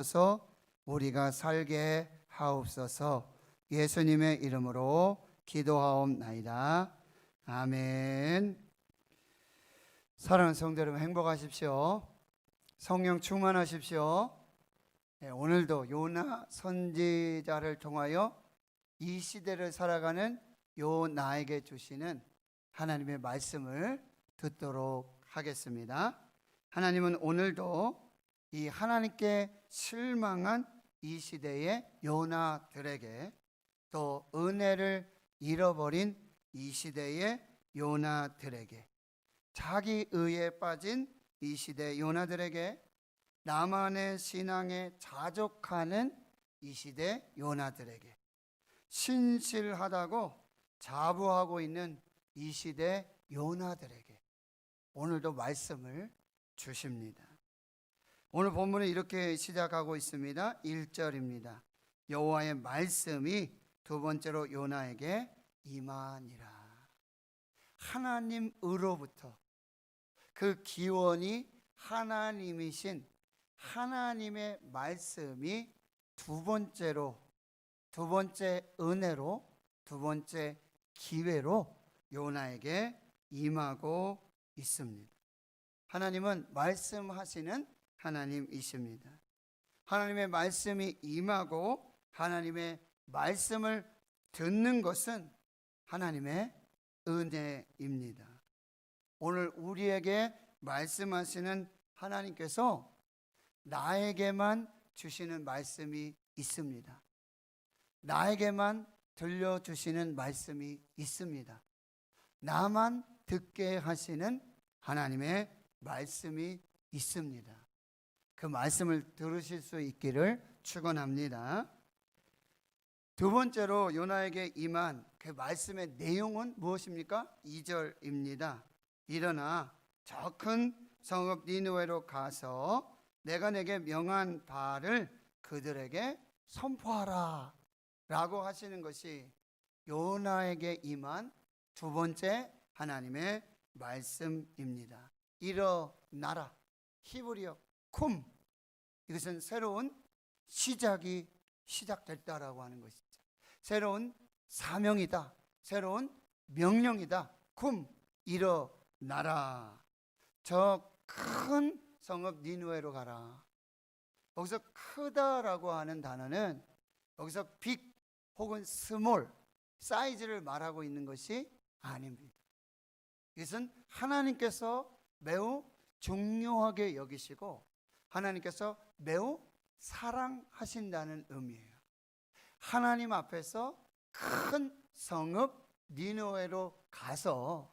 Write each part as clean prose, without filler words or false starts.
주셔서 우리가 살게 하옵소서. 예수님의 이름으로 기도하옵나이다. 아멘. 사랑하는 성도 여러분, 행복하십시오. 성령 충만하십시오. 오늘도 요나 선지자를 통하여 이 시대를 살아가는 요나에게 주시는 하나님의 말씀을 듣도록 하겠습니다. 하나님은 오늘도 이 하나님께 실망한 이 시대의 요나들에게, 또 은혜를 잃어버린 이 시대의 요나들에게, 자기 의에 빠진 이 시대 요나들에게, 나만의 신앙에 자족하는 이 시대 요나들에게, 신실하다고 자부하고 있는 이 시대 요나들에게 오늘도 말씀을 주십니다. 오늘 본문은 이렇게 시작하고 있습니다. 1절입니다. 여호와의 말씀이 두 번째로 요나에게 임하니라. 하나님으로부터, 그 기원이 하나님이신 하나님의 말씀이 두 번째 은혜로, 두 번째 기회로 요나에게 임하고 있습니다. 하나님은 말씀하시는 하나님이십니다. 하나님의 말씀이 임하고 하나님의 말씀을 듣는 것은 하나님의 은혜입니다. 오늘 우리에게 말씀하시는 하나님께서 나에게만 주시는 말씀이 있습니다. 나에게만 들려주시는 말씀이 있습니다. 나만 듣게 하시는 하나님의 말씀이 있습니다. 그 말씀을 들으실 수 있기를 축원합니다. 두 번째로 요나에게 임한 그 말씀의 내용은 무엇입니까? 2절입니다. 일어나 저 큰 성읍 니느웨로 가서 내가 내게 명한 바를 그들에게 선포하라 라고 하시는 것이 요나에게 임한 두 번째 하나님의 말씀입니다. 일어나라, 히브리어 쿰, 이것은 새로운 시작이 시작됐다라고 하는 것이죠. 새로운 사명이다, 새로운 명령이다. 쿰, 일어나라. 저 큰 성읍 니느웨로 가라. 여기서 크다라고 하는 단어는 여기서 빅 혹은 스몰, 사이즈를 말하고 있는 것이 아닙니다. 이것은 하나님께서 매우 중요하게 여기시고 하나님께서 매우 사랑하신다는 의미예요. 하나님 앞에서 큰 성읍 니느웨로 가서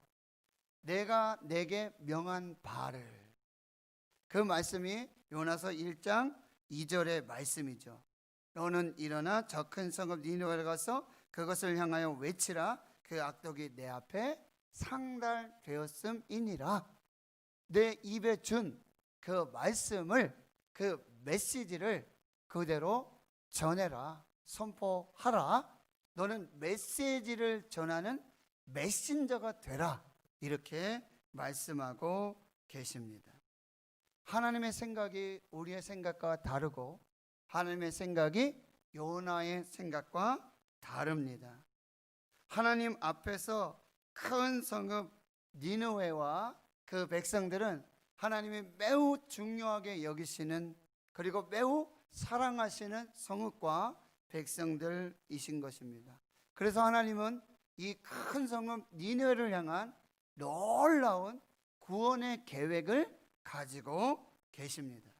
내가 내게 명한 바를, 그 말씀이 요나서 1장 2절의 말씀이죠. 너는 일어나 저 큰 성읍 니느웨로 가서 그것을 향하여 외치라. 그 악독이 내 앞에 상달되었음이니라. 내 입에 준 그 말씀을, 그 메시지를 그대로 전해라, 선포하라. 너는 메시지를 전하는 메신저가 되라. 이렇게 말씀하고 계십니다. 하나님의 생각이 우리의 생각과 다르고 하나님의 생각이 요나의 생각과 다릅니다. 하나님 앞에서 큰 성읍 니느웨와 그 백성들은 하나님이 매우 중요하게 여기시는, 그리고 매우 사랑하시는 성읍과 백성들이신 것입니다. 그래서 하나님은 이 큰 성읍 니느웨를 향한 놀라운 구원의 계획을 가지고 계십니다.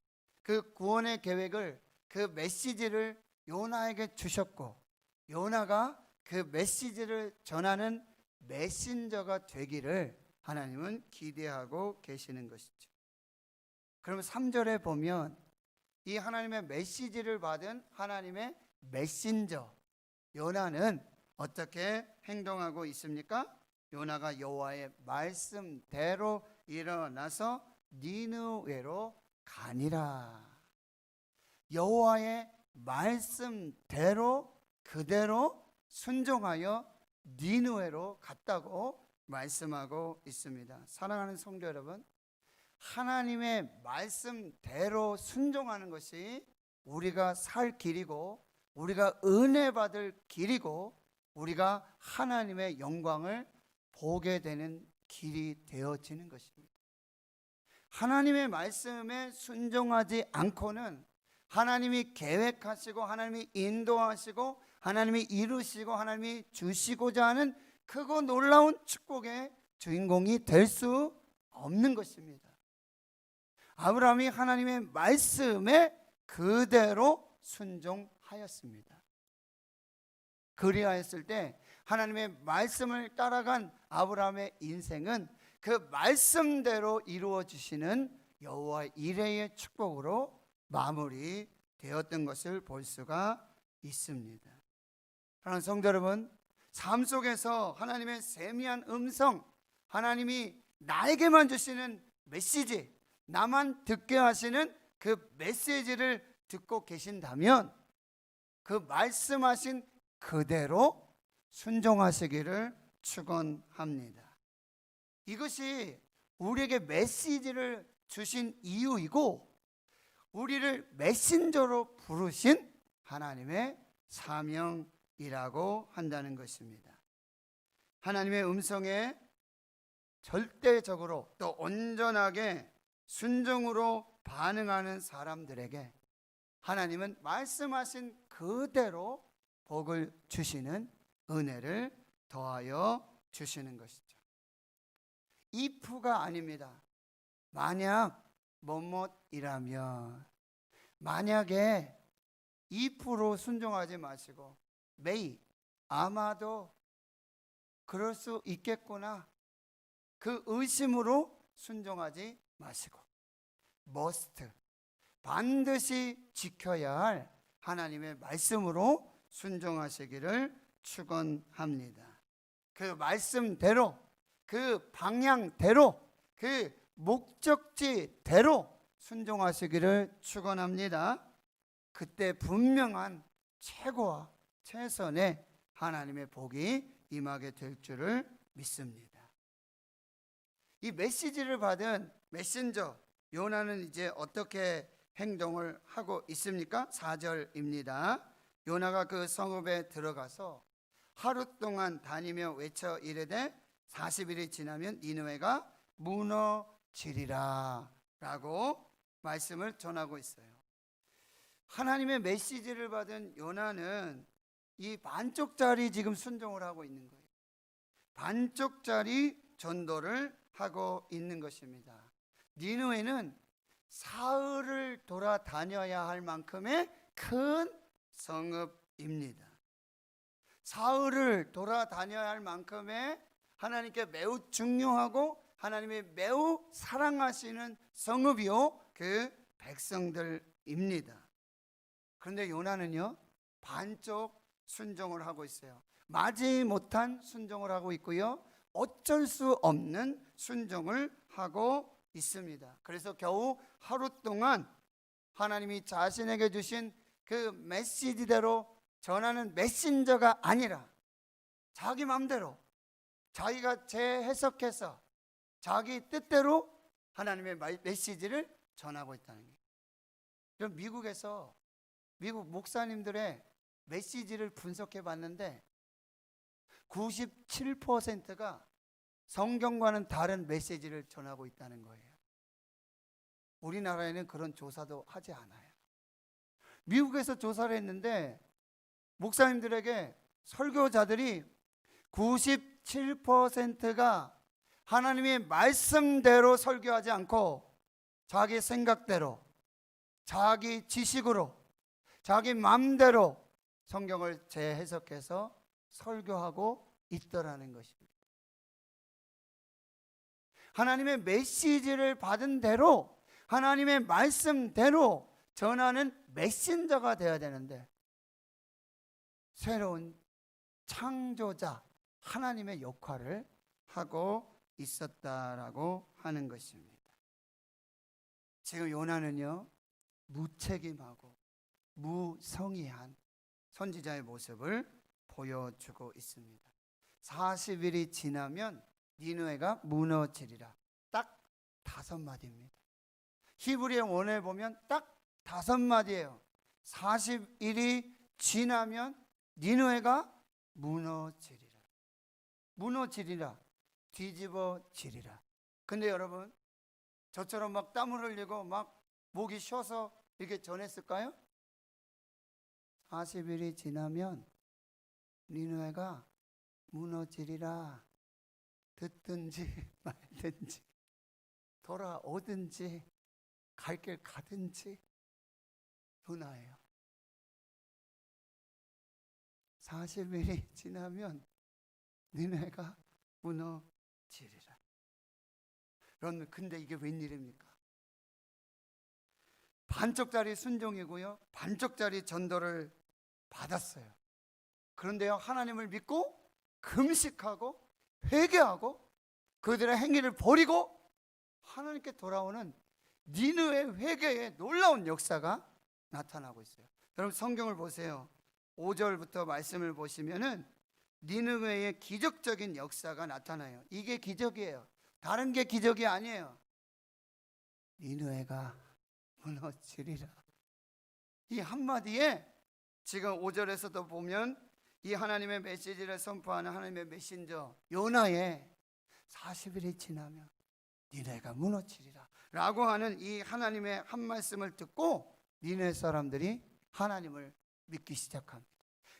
그 구원의 계획을, 그 메시지를 요나에게 주셨고, 요나가 그 메시지를 전하는 메신저가 되기를 하나님은 기대하고 계시는 것이죠. 그러면 3절에 보면 이 하나님의 메시지를 받은 하나님의 메신저 요나는 어떻게 행동하고 있습니까? 요나가 여호와의 말씀대로 일어나서 니느웨로 가니라. 여호와의 말씀대로 그대로 순종하여 니느웨로 갔다고 말씀하고 있습니다. 사랑하는 성도 여러분, 하나님의 말씀대로 순종하는 것이 우리가 살 길이고 우리가 은혜 받을 길이고 우리가 하나님의 영광을 보게 되는 길이 되어지는 것입니다. 하나님의 말씀에 순종하지 않고는 하나님이 계획하시고 하나님이 인도하시고 하나님이 이루시고 하나님이 주시고자 하는 크고 놀라운 축복의 주인공이 될 수 없는 것입니다. 아브라함이 하나님의 말씀에 그대로 순종하였습니다. 그리하였을 때 하나님의 말씀을 따라간 아브라함의 인생은 그 말씀대로 이루어 주시는 여호와 이레의 축복으로 마무리되었던 것을 볼 수가 있습니다. 사랑하는 성도 여러분, 삶 속에서 하나님의 세미한 음성, 하나님이 나에게만 주시는 메시지, 나만 듣게 하시는 그 메시지를 듣고 계신다면 그 말씀하신 그대로 순종하시기를 축원합니다. 이것이 우리에게 메시지를 주신 이유이고 우리를 메신저로 부르신 하나님의 사명이라고 한다는 것입니다. 하나님의 음성에 절대적으로 또 온전하게 순종으로 반응하는 사람들에게 하나님은 말씀하신 그대로 복을 주시는 은혜를 더하여 주시는 것이죠. if가 아닙니다. 만약 뭐뭐이라면, 만약에 if로 순종하지 마시고 may, 아마도 그럴 수 있겠구나, 그 의심으로 순종하지 마시고 must, 반드시 지켜야 할 하나님의 말씀으로 순종하시기를 축원합니다. 그 말씀대로, 그 방향대로, 그 목적지대로 순종하시기를 축원합니다. 그때 분명한 최고와 최선의 하나님의 복이 임하게 될 줄을 믿습니다. 이 메시지를 받은 메신저 요나는 이제 어떻게 행동을 하고 있습니까? 4절입니다. 요나가 그 성읍에 들어가서 하루 동안 다니며 외쳐 이르되 40일이 지나면 니느웨가 무너지리라 라고 말씀을 전하고 있어요. 하나님의 메시지를 받은 요나는 이 반쪽짜리 지금 순종을 하고 있는 거예요. 반쪽짜리 전도를 하고 있는 것입니다. 니느웨는 사흘을 돌아다녀야 할 만큼의 큰 성읍입니다. 사흘을 돌아다녀야 할 만큼의 하나님께 매우 중요하고 하나님이 매우 사랑하시는 성읍이요 그 백성들입니다. 그런데 요나는요 반쪽 순종을 하고 있어요. 마지 못한 순종을 하고 있고요, 어쩔 수 없는 순종을 하고 있습니다. 그래서 겨우 하루 동안 하나님이 자신에게 주신 그 메시지대로 전하는 메신저가 아니라 자기 마음대로 자기가 재해석해서 자기 뜻대로 하나님의 메시지를 전하고 있다는 거예요. 그럼 미국 목사님들의 메시지를 분석해 봤는데 97%가 성경과는 다른 메시지를 전하고 있다는 거예요. 우리나라에는 그런 조사도 하지 않아요. 미국에서 조사를 했는데 목사님들에게 설교자들이 97%가 하나님의 말씀대로 설교하지 않고 자기 생각대로, 자기 지식으로, 자기 마음대로 성경을 재해석해서 설교하고 있더라는 것입니다. 하나님의 메시지를 받은 대로, 하나님의 말씀대로 전하는 메신저가 되어야 되는데 새로운 창조자 하나님의 역할을 하고 있었다라고 하는 것입니다. 지금 요나는요 무책임하고 무성의한 선지자의 모습을 보여주고 있습니다. 40일이 지나면 니느웨가 무너지리라. 딱 5마디입니다. 히브리어 원어에 보면 딱 5마디예요. 40일이 지나면 니느웨가 무너지리라. 무너지리라. 뒤집어지리라. 근데 여러분, 저처럼 막 땀을 흘리고 막 목이 쉬어서 이렇게 전했을까요? 40일이 지나면 니느웨가 무너지리라. 듣든지 말든지 돌아오든지 갈 길 가든지 요나예요. 40일이 지나면 니느웨가 무너지리라. 여러분, 근데 이게 웬일입니까? 반쪽짜리 순종이고요, 반쪽짜리 전도를 받았어요. 그런데요, 하나님을 믿고 금식하고 회개하고 그들의 행위를 버리고 하나님께 돌아오는 니느웨 회개의 놀라운 역사가 나타나고 있어요. 여러분, 성경을 보세요. 5절부터 말씀을 보시면은 니느웨의 기적적인 역사가 나타나요. 이게 기적이에요. 다른 게 기적이 아니에요. 니느웨가 무너지리라. 이 한마디에 지금 5절에서도 보면 이 하나님의 메시지를 선포하는 하나님의 메신저 요나의 40일이 지나면 니느웨가 무너지리라 라고 하는 이 하나님의 한 말씀을 듣고 니느웨 사람들이 하나님을 믿기 시작합니다.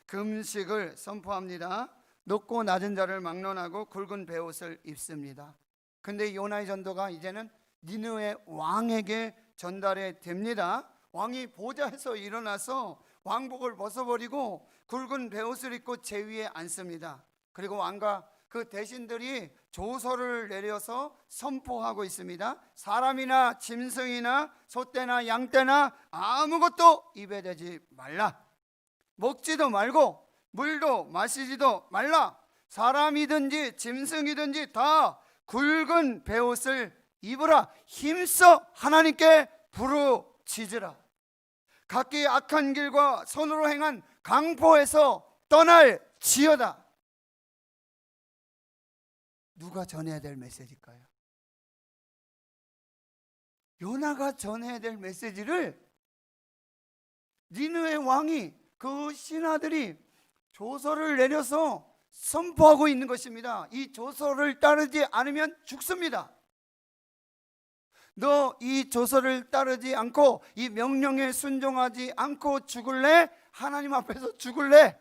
금식을 선포합니다. 높고 낮은 자를 막론하고 굵은 베옷을 입습니다. 근데 요나의 전도가 이제는 니느웨 왕에게 전달이 됩니다. 왕이 보좌에서 일어나서 왕복을 벗어버리고 굵은 베옷을 입고 제 위에 앉습니다. 그리고 왕과 그 대신들이 조서를 내려서 선포하고 있습니다. 사람이나 짐승이나 소떼나 양떼나 아무것도 입에 대지 말라. 먹지도 말고 물도 마시지도 말라. 사람이든지 짐승이든지 다 굵은 베옷을 입으라. 힘써 하나님께 부르짖으라. 각기 악한 길과 손으로 행한 강포에서 떠날지어다. 누가 전해야 될 메시지일까요? 요나가 전해야 될 메시지를 니느웨 왕이, 그 신하들이 조서를 내려서 선포하고 있는 것입니다. 이 조서를 따르지 않으면 죽습니다. 너 이 조서를 따르지 않고 이 명령에 순종하지 않고 죽을래? 하나님 앞에서 죽을래?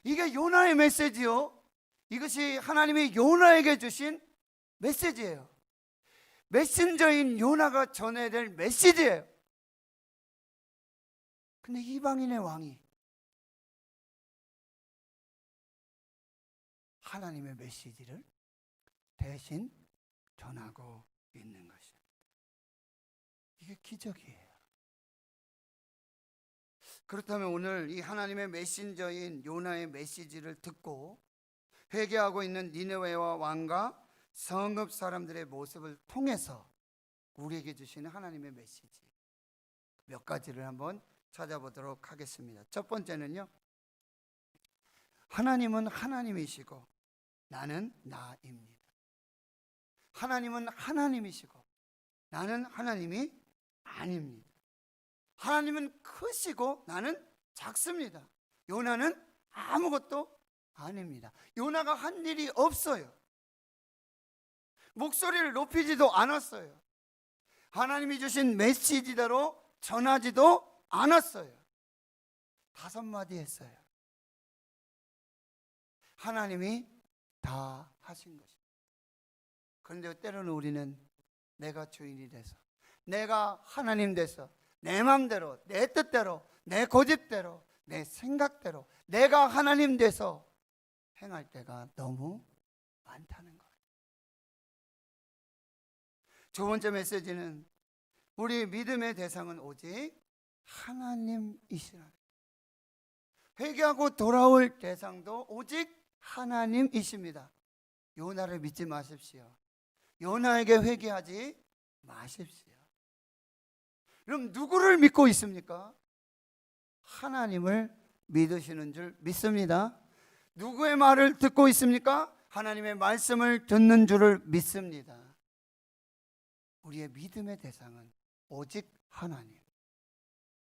이게 요나의 메시지요. 이것이 하나님이 요나에게 주신 메시지예요. 메신저인 요나가 전해야 될 메시지예요. 근데 이방인의 왕이 하나님의 메시지를 대신 전하고 있는 것입니다. 이게 기적이에요. 그렇다면 오늘 이 하나님의 메신저인 요나의 메시지를 듣고 회개하고 있는 니느웨와 왕과 성읍 사람들의 모습을 통해서 우리에게 주시는 하나님의 메시지 몇 가지를 한번 찾아보도록 하겠습니다. 첫 번째는요, 하나님은 하나님이시고 나는 나입니다. 하나님은 하나님이시고 나는 하나님이 아닙니다. 하나님은 크시고 나는 작습니다. 요나는 아무것도 아닙니다. 요나가 한 일이 없어요. 목소리를 높이지도 않았어요. 하나님이 주신 메시지대로 전하지도 않았어요. 5마디 했어요. 하나님이 다 하신 것입니다. 그런데 때로는 우리는 내가 주인이 돼서, 내가 하나님 돼서 내 마음대로, 내 뜻대로, 내 고집대로, 내 생각대로 내가 하나님 돼서 행할 때가 너무 많다는 거예요. 두 번째 메시지는 우리 믿음의 대상은 오직 하나님이시라. 회개하고 돌아올 대상도 오직 하나님이십니다. 요나를 믿지 마십시오. 요나에게 회개하지 마십시오. 그럼 누구를 믿고 있습니까? 하나님을 믿으시는 줄 믿습니다. 누구의 말을 듣고 있습니까? 하나님의 말씀을 듣는 줄을 믿습니다. 우리의 믿음의 대상은 오직 하나님.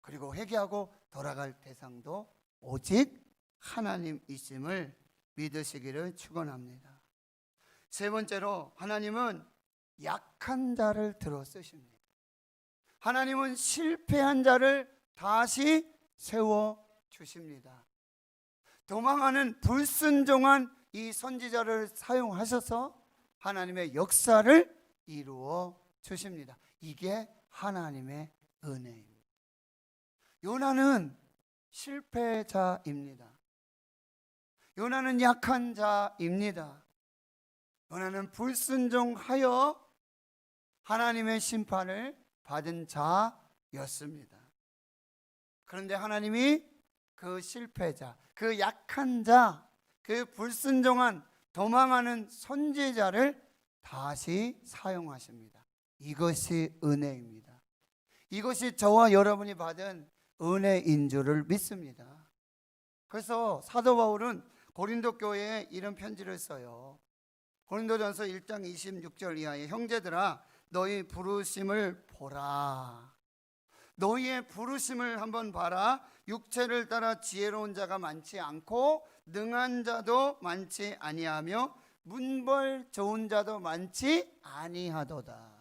그리고 회개하고 돌아갈 대상도 오직 하나님이심을 믿으시기를 축원합니다. 세 번째로 하나님은 약한 자를 들어 쓰십니다. 하나님은 실패한 자를 다시 세워 주십니다. 도망하는 불순종한 이 선지자를 사용하셔서 하나님의 역사를 이루어 주십니다. 이게 하나님의 은혜입니다. 요나는 실패자입니다. 요나는 약한 자입니다. 요나는 불순종하여 하나님의 심판을 받은 자였습니다. 그런데 하나님이 그 실패자, 그 약한 자, 그 불순종한 도망하는 선지자를 다시 사용하십니다. 이것이 은혜입니다. 이것이 저와 여러분이 받은 은혜인 줄을 믿습니다. 그래서 사도 바울은 고린도 교회에 이런 편지를 써요. 고린도전서 1장 26절 이하에 형제들아 너희 부르심을 보라. 너희의 부르심을 한번 봐라. 육체를 따라 지혜로운 자가 많지 않고 능한 자도 많지 아니하며 문벌 좋은 자도 많지 아니하도다.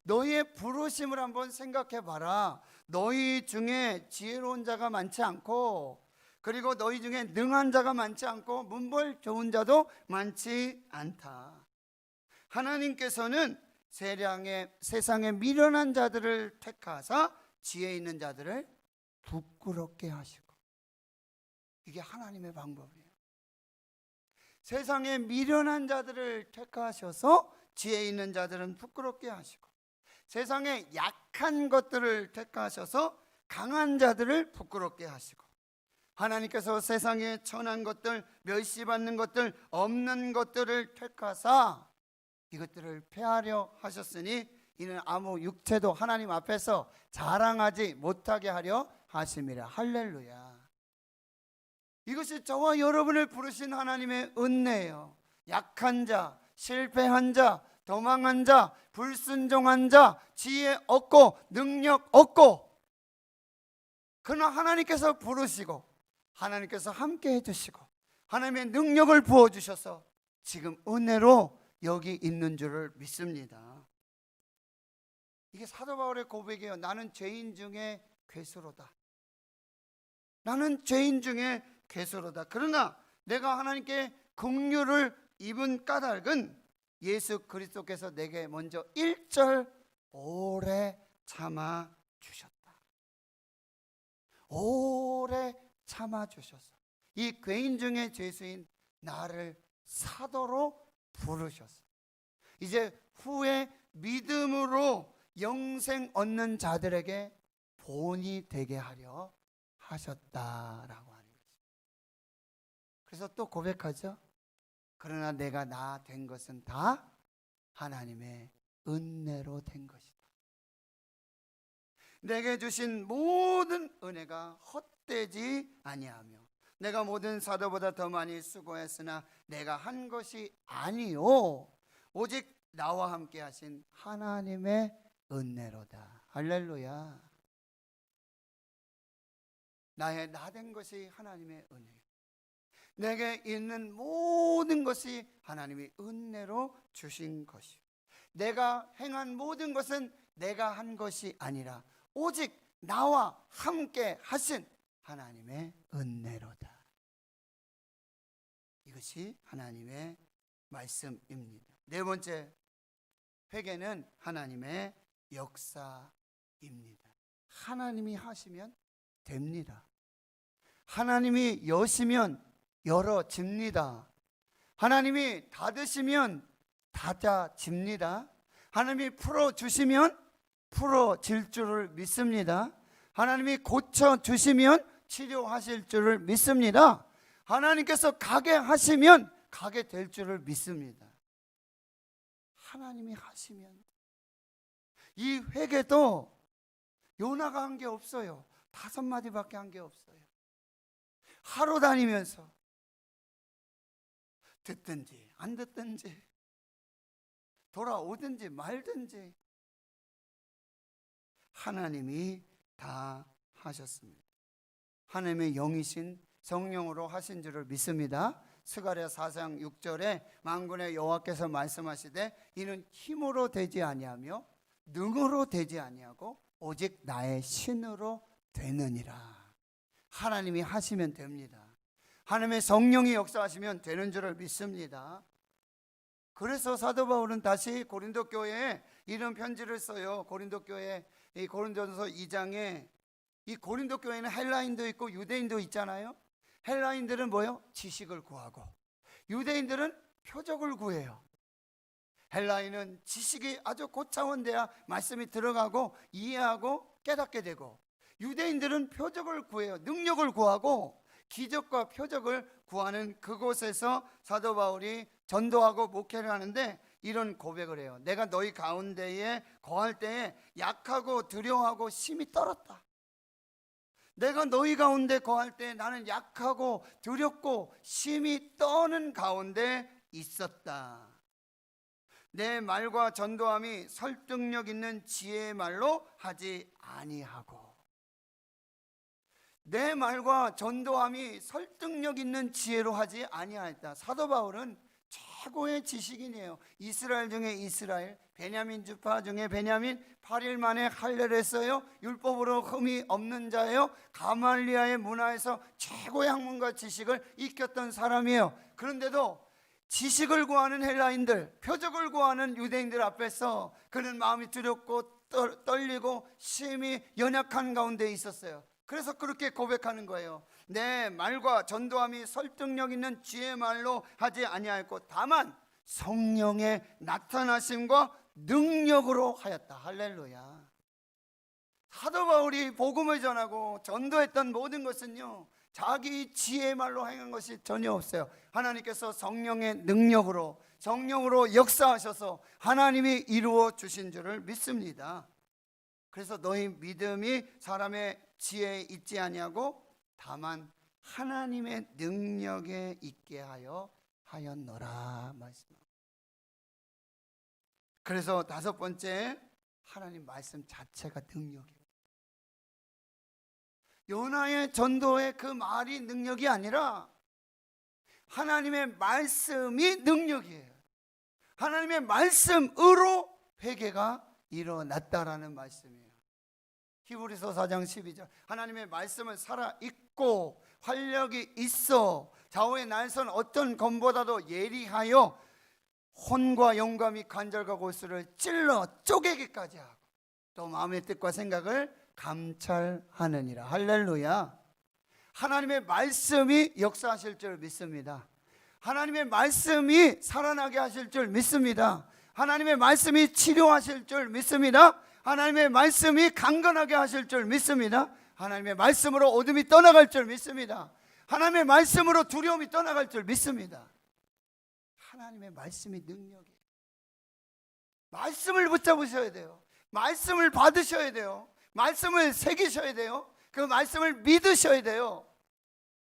너희의 부르심을 한번 생각해 봐라. 너희 중에 지혜로운 자가 많지 않고 그리고 너희 중에 능한 자가 많지 않고 문벌 좋은 자도 많지 않다. 하나님께서는 세상에 미련한 자들을 택하사 지혜 있는 자들을 부끄럽게 하시고, 이게 하나님의 방법이에요. 세상에 미련한 자들을 택하셔서 지혜 있는 자들은 부끄럽게 하시고, 세상에 약한 것들을 택하셔서 강한 자들을 부끄럽게 하시고, 하나님께서 세상에 천한 것들, 멸시받는 것들, 없는 것들을 택하사 이것들을 폐하려 하셨으니 이는 아무 육체도 하나님 앞에서 자랑하지 못하게 하려 하심이라. 할렐루야. 이것이 저와 여러분을 부르신 하나님의 은혜예요. 약한 자, 실패한 자, 도망한 자, 불순종한 자, 지혜 없고 능력 없고, 그러나 하나님께서 부르시고 하나님께서 함께 해주시고 하나님의 능력을 부어주셔서 지금 은혜로 여기 있는 줄을 믿습니다. 이게 사도 바울의 고백이에요. 나는 죄인 중에 괴수로다. 나는 죄인 중에 괴수로다. 그러나 내가 하나님께 긍휼을 입은 까닭은 예수 그리스도께서 내게 먼저 1절 오래 참아 주셨다. 오래 참아 주셔서 이 죄인 중에 죄수인 나를 사도로 부르셨어. 이제 후에 믿음으로 영생 얻는 자들에게 본이 되게 하려 하셨다라고 하는 거죠. 그래서 또 고백하죠. 그러나 내가 나 된 것은 다 하나님의 은혜로 된 것이다. 내게 주신 모든 은혜가 헛되지 아니하며 내가 모든 사도보다 더 많이 수고했으나 내가 한 것이 아니요 오직 나와 함께 하신 하나님의 은혜로다. 할렐루야. 나의 나 된 것이 하나님의 은혜요, 내게 있는 모든 것이 하나님이 은혜로 주신 것이요, 내가 행한 모든 것은 내가 한 것이 아니라 오직 나와 함께 하신 하나님의 은혜로다. 이것이 하나님의 말씀입니다. 네 번째, 회개는 하나님의 역사입니다. 하나님이 하시면 됩니다. 하나님이 여시면 열어집니다. 하나님이 닫으시면 닫아집니다. 하나님이 풀어주시면 풀어질 줄을 믿습니다. 하나님이 고쳐주시면 치료하실 줄을 믿습니다. 하나님께서 가게 하시면 가게 될 줄을 믿습니다. 하나님이 하시면. 이 회개도 요나가 한 게 없어요. 5마디밖에 한 게 없어요. 하루 다니면서 듣든지 안 듣든지 돌아오든지 말든지 하나님이 다 하셨습니다. 하나님의 영이신 성령으로 하신 줄을 믿습니다. 스가랴 4장 6절에 만군의 여호와께서 말씀하시되 이는 힘으로 되지 아니하며 능으로 되지 아니하고 오직 나의 신으로 되느니라. 하나님이 하시면 됩니다. 하나님의 성령이 역사하시면 되는 줄을 믿습니다. 그래서 사도 바울은 다시 고린도 교회에 이런 편지를 써요. 고린도 교회 이 고린도전서 2장에 이 고린도 교회는 헬라인도 있고 유대인도 있잖아요. 헬라인들은 뭐요? 지식을 구하고 유대인들은 표적을 구해요. 헬라인은 지식이 아주 고차원돼야 말씀이 들어가고 이해하고 깨닫게 되고, 유대인들은 표적을 구해요. 능력을 구하고 기적과 표적을 구하는 그곳에서 사도 바울이 전도하고 목회를 하는데 이런 고백을 해요. 내가 너희 가운데에 거할 때에 약하고 두려워하고 심히 떨었다. 내가 너희 가운데 거할 때 나는 약하고 두렵고 심히 떠는 가운데 있었다. 내 말과 전도함이 설득력 있는 지혜의 말로 하지 아니하고, 내 말과 전도함이 설득력 있는 지혜로 하지 아니하였다. 사도 바울은 최고의 지식인이에요. 이스라엘 중에 이스라엘, 베냐민 지파 중에 베냐민, 8일 만에 할례를 했어요. 율법으로 흠이 없는 자예요. 가말리아의 문화에서 최고의 학문과 지식을 익혔던 사람이에요. 그런데도 지식을 구하는 헬라인들, 표적을 구하는 유대인들 앞에서 그는 마음이 두렵고 떨리고 심히 연약한 가운데 있었어요. 그래서 그렇게 고백하는 거예요. 내 말과 전도함이 설득력 있는 지혜의 말로 하지 아니하였고 다만 성령의 나타나심과 능력으로 하였다. 할렐루야. 사도 바울이 복음을 전하고 전도했던 모든 것은요, 자기 지혜의 말로 행한 것이 전혀 없어요. 하나님께서 성령의 능력으로, 성령으로 역사하셔서 하나님이 이루어 주신 줄을 믿습니다. 그래서 너희 믿음이 사람의 지혜에 있지 아니하고 다만 하나님의 능력에 있게 하였노라 말씀합니다. 그래서 다섯 번째, 하나님 말씀 자체가 능력이에요. 요나의 전도의 그 말이 능력이 아니라 하나님의 말씀이 능력이에요. 하나님의 말씀으로 회개가 일어났다라는 말씀이에요. 히브리서 4장 12절 하나님의 말씀은 살아있고 활력이 있어 좌우의 날선 어떤 검보다도 예리하여 혼과 영과 및 관절과 골수를 찔러 쪼개기까지 하고 또 마음의 뜻과 생각을 감찰하느니라. 할렐루야. 하나님의 말씀이 역사하실 줄 믿습니다. 하나님의 말씀이 살아나게 하실 줄 믿습니다. 하나님의 말씀이 치료하실 줄 믿습니다. 하나님의 말씀이 강건하게 하실 줄 믿습니다. 하나님의 말씀으로 어둠이 떠나갈 줄 믿습니다. 하나님의 말씀으로 두려움이 떠나갈 줄 믿습니다. 하나님의 말씀이 능력이에요. 말씀을 붙잡으셔야 돼요. 말씀을 받으셔야 돼요. 말씀을 새기셔야 돼요. 그 말씀을 믿으셔야 돼요.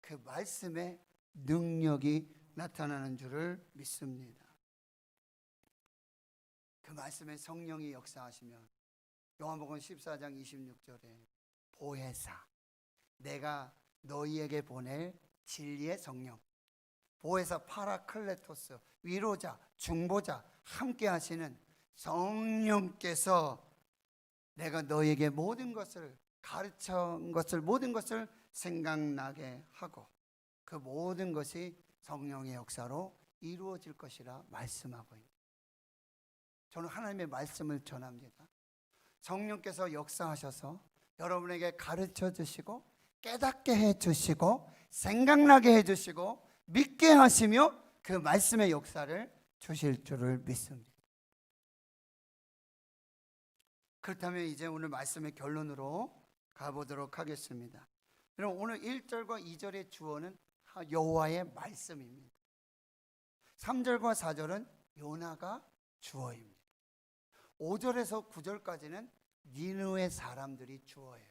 그 말씀의 능력이 나타나는 줄을 믿습니다. 그 말씀에 성령이 역사하시면 요한복음 14장 26절에 보혜사, 내가 너희에게 보낼 진리의 성령, 보혜사 파라클레토스, 위로자, 중보자, 함께 하시는 성령께서 내가 너희에게 모든 것을 가르친 것을 모든 것을 생각나게 하고 그 모든 것이 성령의 역사로 이루어질 것이라 말씀하고 있습니다. 저는 하나님의 말씀을 전합니다. 성령께서 역사하셔서 여러분에게 가르쳐 주시고 깨닫게 해 주시고 생각나게 해 주시고 믿게 하시며 그 말씀의 역사를 주실 줄을 믿습니다. 그렇다면 이제 오늘 말씀의 결론으로 가보도록 하겠습니다. 여러분, 오늘 1절과 2절의 주어는 여호와의 말씀입니다. 3절과 4절은 요나가 주어입니다. 5절에서 9절까지는 니느웨 사람들이 주어예요.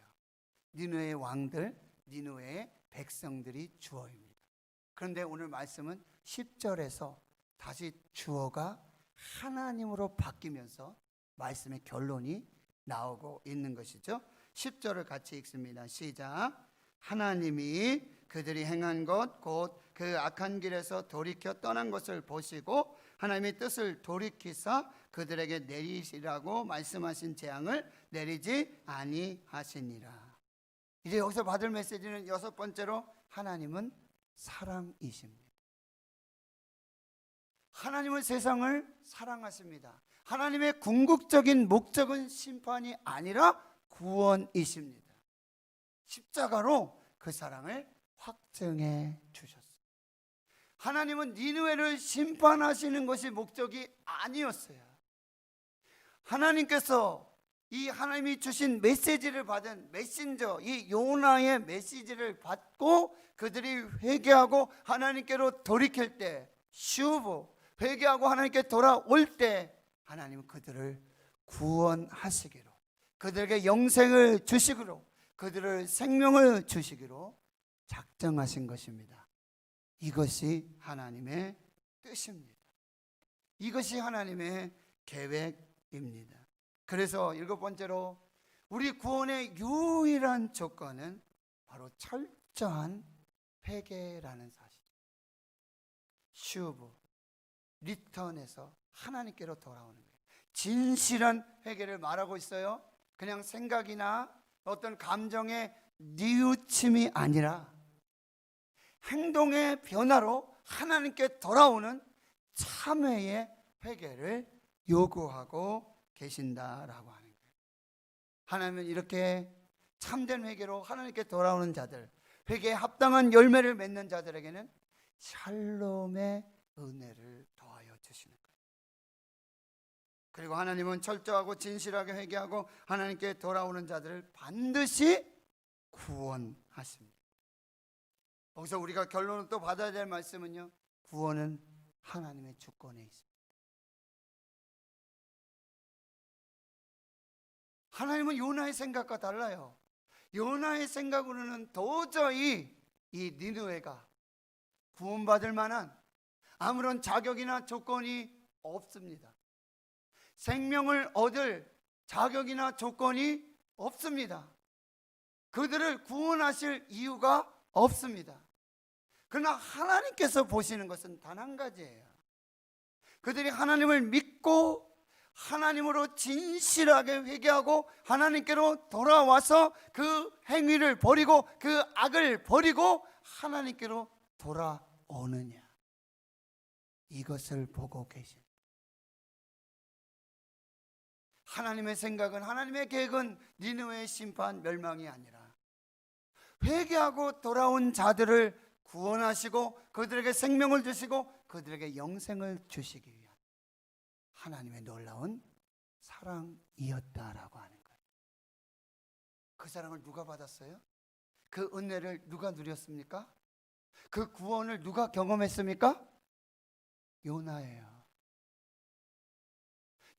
니느웨의 왕들, 니느웨의 백성들이 주어입니다. 그런데 오늘 말씀은 10절에서 다시 주어가 하나님으로 바뀌면서 말씀의 결론이 나오고 있는 것이죠. 10절을 같이 읽습니다. 시작. 하나님이 그들이 행한 것 곧 그 악한 길에서 돌이켜 떠난 것을 보시고 하나님의 뜻을 돌이키사 그들에게 내리시라고 말씀하신 재앙을 내리지 아니하시니라. 이제 여기서 받을 메시지는 여섯 번째로 하나님은 사랑이십니다. 하나님은 세상을 사랑하십니다. 하나님의 궁극적인 목적은 심판이 아니라 구원이십니다. 십자가로 그 사랑을 확증해 주셨습니다. 하나님은 니느웨를 심판하시는 것이 목적이 아니었어요. 하나님께서 이 하나님이 주신 메시지를 받은 메신저 이 요나의 메시지를 받고 그들이 회개하고 하나님께로 돌이킬 때, 슈브 회개하고 하나님께 돌아올 때 하나님은 그들을 구원하시기로, 그들에게 영생을 주시기로, 그들을 생명을 주시기로 작정하신 것입니다. 이것이 하나님의 뜻입니다. 이것이 하나님의 계획입니다. 그래서 일곱 번째로 우리 구원의 유일한 조건은 바로 철저한 회개라는 사실. 슈브, 리턴에서 하나님께로 돌아오는 거예요. 진실한 회개를 말하고 있어요. 그냥 생각이나 어떤 감정의 뉘우침이 아니라 행동의 변화로 하나님께 돌아오는 참회의 회개를 요구하고 계신다라고 하는 거예요. 하나님은 이렇게 참된 회개로 하나님께 돌아오는 자들, 회개에 합당한 열매를 맺는 자들에게는 샬롬의 은혜를 더하여 주시는 거예요. 그리고 하나님은 철저하고 진실하게 회개하고 하나님께 돌아오는 자들을 반드시 구원하십니다. 여기서 우리가 결론을 또 받아야 될 말씀은요, 구원은 하나님의 주권에 있습니다. 하나님은 요나의 생각과 달라요. 요나의 생각으로는 도저히 이 니느웨가 구원받을 만한 아무런 자격이나 조건이 없습니다. 생명을 얻을 자격이나 조건이 없습니다. 그들을 구원하실 이유가 없습니다. 그러나 하나님께서 보시는 것은 단 한 가지예요. 그들이 하나님을 믿고 하나님으로 진실하게 회개하고 하나님께로 돌아와서 그 행위를 버리고 그 악을 버리고 하나님께로 돌아오느냐, 이것을 보고 계신 하나님의 생각은, 하나님의 계획은 니느웨의 심판 멸망이 아니라 회개하고 돌아온 자들을 구원하시고 그들에게 생명을 주시고 그들에게 영생을 주시기 위한 하나님의 놀라운 사랑이었다라고 하는 거예요. 그 사랑을 누가 받았어요? 그 은혜를 누가 누렸습니까? 그 구원을 누가 경험했습니까? 요나예요.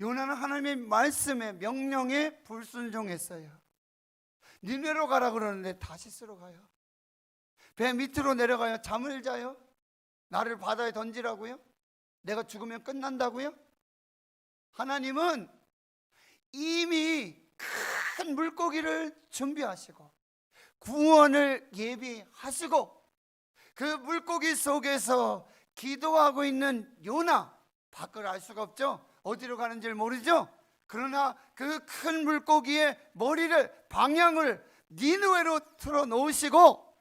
요나는 하나님의 말씀에, 명령에 불순종했어요. 니느웨로 가라 그러는데 다시스로 가요. 배 밑으로 내려가요. 잠을 자요. 나를 바다에 던지라고요? 내가 죽으면 끝난다고요? 하나님은 이미 큰 물고기를 준비하시고 구원을 예비하시고 그 물고기 속에서 기도하고 있는 요나, 밖을 알 수가 없죠. 어디로 가는지를 모르죠. 그러나 그 큰 물고기의 머리를, 방향을 니느웨로 틀어 놓으시고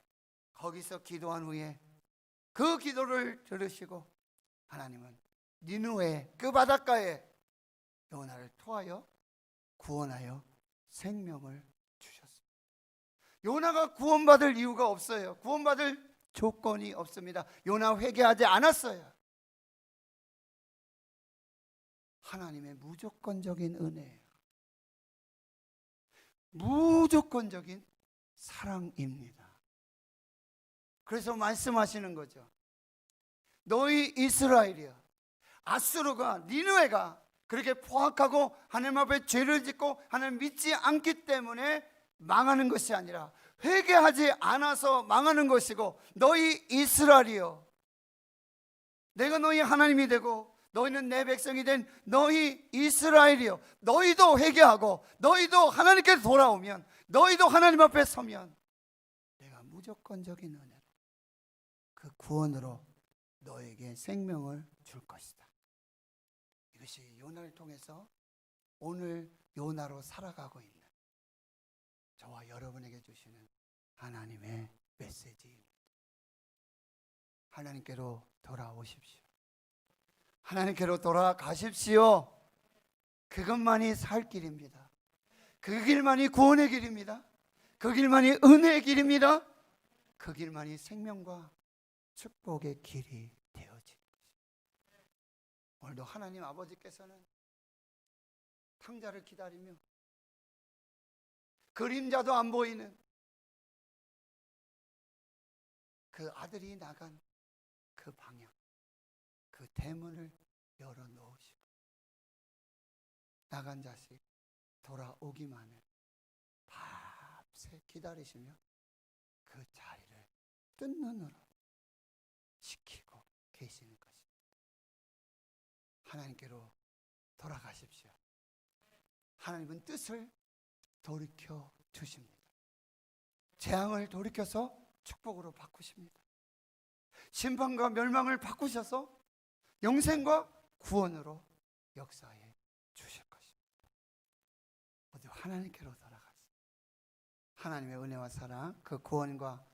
거기서 기도한 후에 그 기도를 들으시고 하나님은 니느웨 그 바닷가에 요나를 토하여 구원하여 생명을 주셨습니다. 요나가 구원받을 이유가 없어요. 구원받을 조건이 없습니다. 요나 회개하지 않았어요. 하나님의 무조건적인 은혜예요. 무조건적인 사랑입니다. 그래서 말씀하시는 거죠. 너희 이스라엘이여, 아수르가, 니느웨가 그렇게 포악하고 하나님 앞에 죄를 짓고 하나님 믿지 않기 때문에 망하는 것이 아니라 회개하지 않아서 망하는 것이고, 너희 이스라엘이여, 내가 너희 하나님이 되고 너희는 내 백성이 된 너희 이스라엘이여, 너희도 회개하고 너희도 하나님께 돌아오면 너희도 하나님 앞에 서면 내가 무조건적인 은혜로 그 구원으로 너에게 생명을 줄 것이다. 이것이 요나를 통해서 오늘 요나로 살아가고 있는 저와 여러분에게 주시는 하나님의 메시지입니다. 하나님께로 돌아오십시오. 하나님께로 돌아가십시오. 그것만이 살 길입니다. 그 길만이 구원의 길입니다. 그 길만이 은혜의 길입니다. 그 길만이 생명과 축복의 길이 되어진 것입니다. 오늘도 하나님 아버지께서는 탕자를 기다리며 그림자도 안 보이는 그 아들이 나간 그 방향, 그 대문을 열어놓으시고 나간 자식 돌아오기만을 밤새 기다리시며 그 자리를 뜬 눈으로 지키고 계시는 것입니다. 하나님께로 돌아가십시오. 하나님은 뜻을 돌이켜 주십니다. 재앙을 돌이켜서 축복으로 바꾸십니다. 심판과 멸망을 바꾸셔서 영생과 구원으로 역사해 주실 것입니다. 모두 하나님께로 돌아가서 하나님의 은혜와 사랑, 그 구원과